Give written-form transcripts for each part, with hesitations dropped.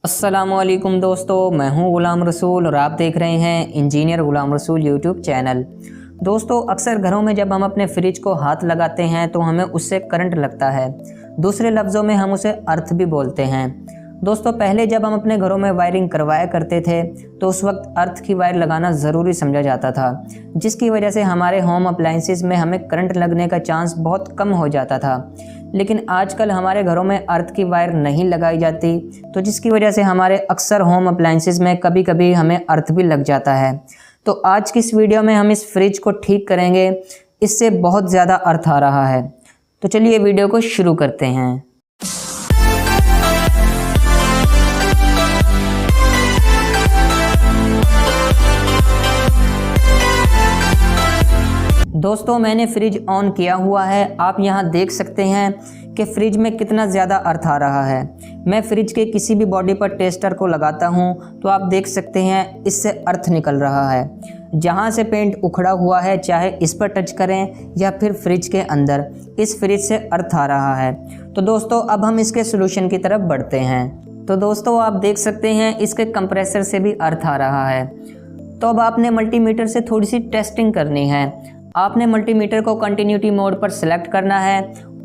अस्सलामुअलैकुम दोस्तों, मैं हूं गुलाम रसूल और आप देख रहे हैं engineer Ghulam Rasool YouTube channel. दोस्तों, अक्सर घरों में जब हम अपने फ्रिज को हाथ लगाते हैं तो हमें उससे करंट लगता है। दूसरे लफ्ज़ों में हम उसे अर्थ भी बोलते हैं। दोस्तों, पहले जब हम अपने घरों में वायरिंग करवाया करते थे तो उस वक्त अर्थ की वायर लगाना ज़रूरी समझा जाता था, जिसकी वजह से हमारे होम अप्लाइंसेस में हमें करंट लगने का चांस बहुत कम हो जाता था। लेकिन आजकल हमारे घरों में अर्थ की वायर नहीं लगाई जाती, तो जिसकी वजह से हमारे अक्सर होम अप्लाइंसेस में कभी कभी हमें अर्थ भी लग जाता है। तो आज की इस वीडियो में हम इस फ्रिज को ठीक करेंगे। इससे बहुत ज़्यादा अर्थ आ रहा है। तो चलिए वीडियो को शुरू करते हैं। दोस्तों, मैंने फ्रिज ऑन किया हुआ है। आप यहाँ देख सकते हैं कि फ्रिज में कितना ज़्यादा अर्थ आ रहा है। मैं फ्रिज के किसी भी बॉडी पर टेस्टर को लगाता हूँ तो आप देख सकते हैं इससे अर्थ निकल रहा है। जहाँ से पेंट उखड़ा हुआ है, चाहे इस पर टच करें या फिर फ्रिज के अंदर, इस फ्रिज से अर्थ आ रहा है। तो दोस्तों, अब हम इसके सोल्यूशन की तरफ बढ़ते हैं। तो दोस्तों, आप देख सकते हैं इसके कंप्रेसर से भी अर्थ आ रहा है। तो अब आपने मल्टीमीटर से थोड़ी सी टेस्टिंग करनी है। आपने मल्टीमीटर को कंटिन्यूटी मोड पर सिलेक्ट करना है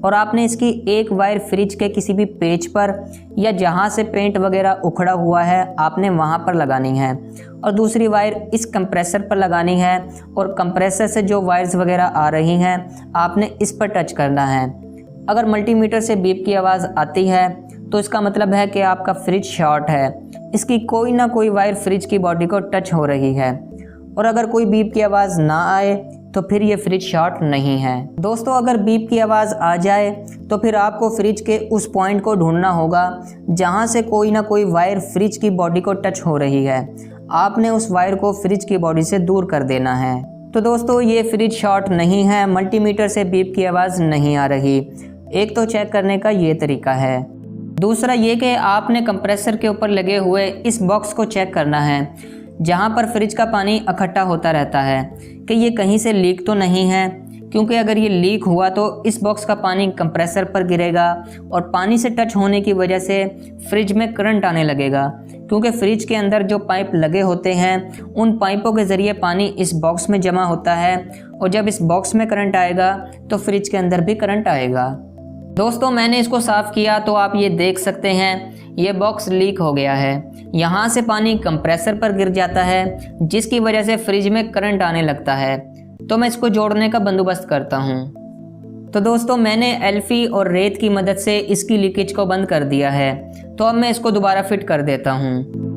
और आपने इसकी एक वायर फ्रिज के किसी भी पेज पर या जहां से पेंट वगैरह उखड़ा हुआ है आपने वहां पर लगानी है, और दूसरी वायर इस कंप्रेसर पर लगानी है, और कंप्रेसर से जो वायर्स वगैरह आ रही हैं आपने इस पर टच करना है। अगर मल्टीमीटर से बीप की आवाज़ आती है तो इसका मतलब है कि आपका फ्रिज शॉर्ट है। इसकी कोई ना कोई वायर फ्रिज की बॉडी को टच हो रही है, और अगर कोई बीप की आवाज़ ना आए तो फिर ये फ्रिज शॉर्ट नहीं है। दोस्तों, अगर बीप की आवाज़ आ जाए तो फिर आपको फ्रिज के उस पॉइंट को ढूंढना होगा जहां से कोई ना कोई वायर फ्रिज की बॉडी को टच हो रही है। आपने उस वायर को फ्रिज की बॉडी से दूर कर देना है। तो दोस्तों, ये फ्रिज शॉर्ट नहीं है, मल्टीमीटर से बीप की आवाज़ नहीं आ रही। एक तो चेक करने का ये तरीका है। दूसरा ये कि आपने कंप्रेसर के ऊपर लगे हुए इस बॉक्स को चेक करना है जहाँ पर फ्रिज का पानी इकट्ठा होता रहता है कि ये कहीं से लीक तो नहीं है, क्योंकि अगर ये लीक हुआ तो इस बॉक्स का पानी कंप्रेसर पर गिरेगा और पानी से टच होने की वजह से फ्रिज में करंट आने लगेगा, क्योंकि फ्रिज के अंदर जो पाइप लगे होते हैं उन पाइपों के ज़रिए पानी इस बॉक्स में जमा होता है, और जब इस बॉक्स में करंट आएगा तो फ्रिज के अंदर भी करंट आएगा। दोस्तों, मैंने इसको साफ़ किया तो आप ये देख सकते हैं ये बॉक्स लीक हो गया है। यहाँ से पानी कंप्रेसर पर गिर जाता है, जिसकी वजह से फ्रिज में करंट आने लगता है। तो मैं इसको जोड़ने का बंदोबस्त करता हूँ। तो दोस्तों, मैंने एल्फी और रेत की मदद से इसकी लीकेज को बंद कर दिया है। तो अब मैं इसको दोबारा फिट कर देता हूँ।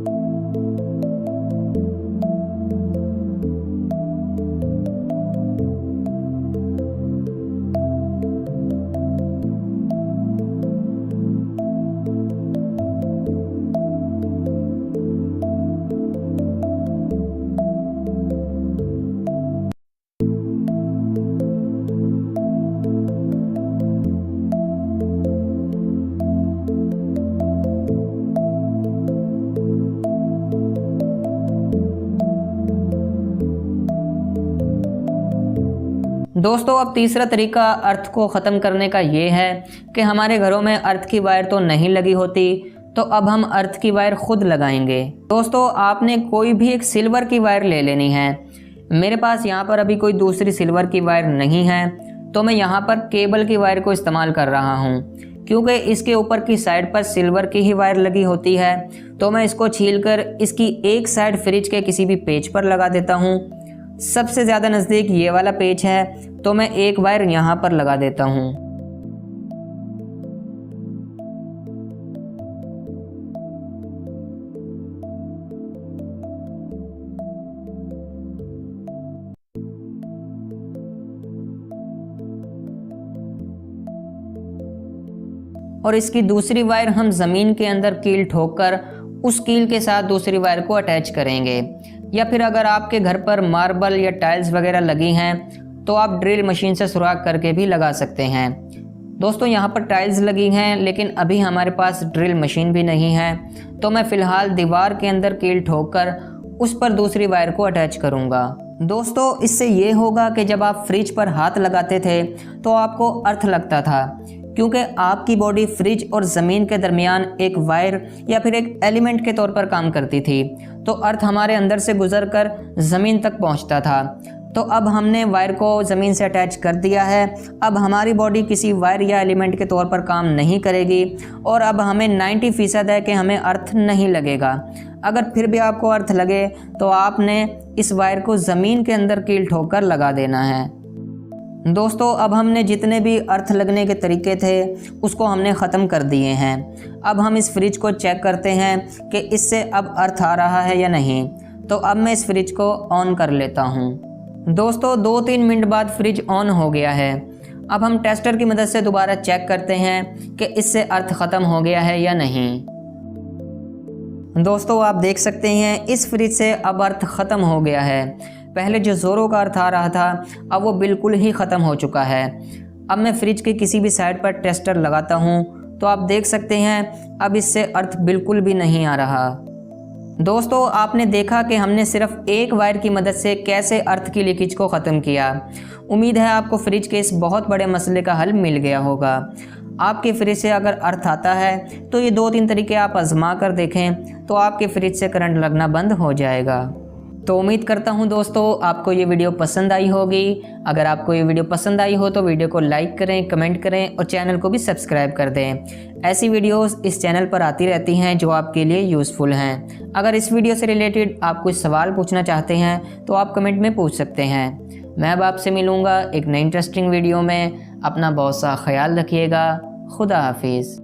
दोस्तों, अब तीसरा तरीका अर्थ को ख़त्म करने का ये है कि हमारे घरों में अर्थ की वायर तो नहीं लगी होती, तो अब हम अर्थ की वायर खुद लगाएंगे। दोस्तों, आपने कोई भी एक सिल्वर की वायर ले लेनी है। मेरे पास यहाँ पर अभी कोई दूसरी सिल्वर की वायर नहीं है, तो मैं यहाँ पर केबल की वायर को इस्तेमाल कर रहा हूँ, क्योंकि इसके ऊपर की साइड पर सिल्वर की ही वायर लगी होती है। तो मैं इसको छीलकर इसकी एक साइड फ्रिज के किसी भी पेज पर लगा देता हूँ। सबसे ज़्यादा नज़दीक ये वाला पेज है, तो मैं एक वायर यहाँ पर लगा देता हूँ। और इसकी दूसरी वायर हम ज़मीन के अंदर कील ठोककर उस कील के साथ दूसरी वायर को अटैच करेंगे, या फिर अगर आपके घर पर मार्बल या टाइल्स वगैरह लगी हैं तो आप ड्रिल मशीन से सुराख करके भी लगा सकते हैं। दोस्तों, यहाँ पर टाइल्स लगी हैं लेकिन अभी हमारे पास ड्रिल मशीन भी नहीं है, तो मैं फ़िलहाल दीवार के अंदर कील ठोककर उस पर दूसरी वायर को अटैच करूँगा। दोस्तों, इससे ये होगा कि जब आप फ्रिज पर हाथ लगाते थे तो आपको अर्थ लगता था, क्योंकि आपकी बॉडी फ्रिज और ज़मीन के दरमियान एक वायर या फिर एक एलिमेंट के तौर पर काम करती थी। तो अर्थ हमारे अंदर से गुजर कर ज़मीन तक पहुंचता था। तो अब हमने वायर को ज़मीन से अटैच कर दिया है। अब हमारी बॉडी किसी वायर या एलिमेंट के तौर पर काम नहीं करेगी और अब हमें 90% है कि हमें अर्थ नहीं लगेगा। अगर फिर भी आपको अर्थ लगे तो आपने इस वायर को ज़मीन के अंदर कील ठोक कर लगा देना है। दोस्तों, अब हमने जितने भी अर्थ लगने के तरीके थे उसको हमने ख़त्म कर दिए हैं। अब हम इस फ्रिज को चेक करते हैं कि इससे अब अर्थ आ रहा है या नहीं। तो अब मैं इस फ्रिज को ऑन कर लेता हूँ। दोस्तों, 2-3 मिनट बाद फ्रिज ऑन हो गया है। अब हम टेस्टर की मदद से दोबारा चेक करते हैं कि इससे अर्थ ख़त्म हो गया है या नहीं। दोस्तों, आप देख सकते हैं इस फ्रिज से अब अर्थ ख़त्म हो गया है। पहले जो ज़ोरों का अर्थ आ रहा था अब वो बिल्कुल ही ख़त्म हो चुका है। अब मैं फ्रिज के किसी भी साइड पर टेस्टर लगाता हूँ तो आप देख सकते हैं अब इससे अर्थ बिल्कुल भी नहीं आ रहा। दोस्तों, आपने देखा कि हमने सिर्फ एक वायर की मदद से कैसे अर्थ की लीकेज को ख़त्म किया। उम्मीद है आपको फ्रिज के इस बहुत बड़े मसले का हल मिल गया होगा। आपके फ्रिज से अगर अर्थ आता है तो ये 2-3 तरीके आप आजमा कर देखें तो आपके फ्रिज से करंट लगना बंद हो जाएगा। तो उम्मीद करता हूँ दोस्तों आपको ये वीडियो पसंद आई होगी। अगर आपको ये वीडियो पसंद आई हो तो वीडियो को लाइक करें, कमेंट करें और चैनल को भी सब्सक्राइब कर दें। ऐसी वीडियोस इस चैनल पर आती रहती हैं जो आपके लिए यूज़फुल हैं। अगर इस वीडियो से रिलेटेड आप कुछ सवाल पूछना चाहते हैं तो आप कमेंट में पूछ सकते हैं। मैं अब आपसे मिलूँगा एक नई इंटरेस्टिंग वीडियो में। अपना बहुत सा ख्याल रखिएगा। खुदा हाफिज़।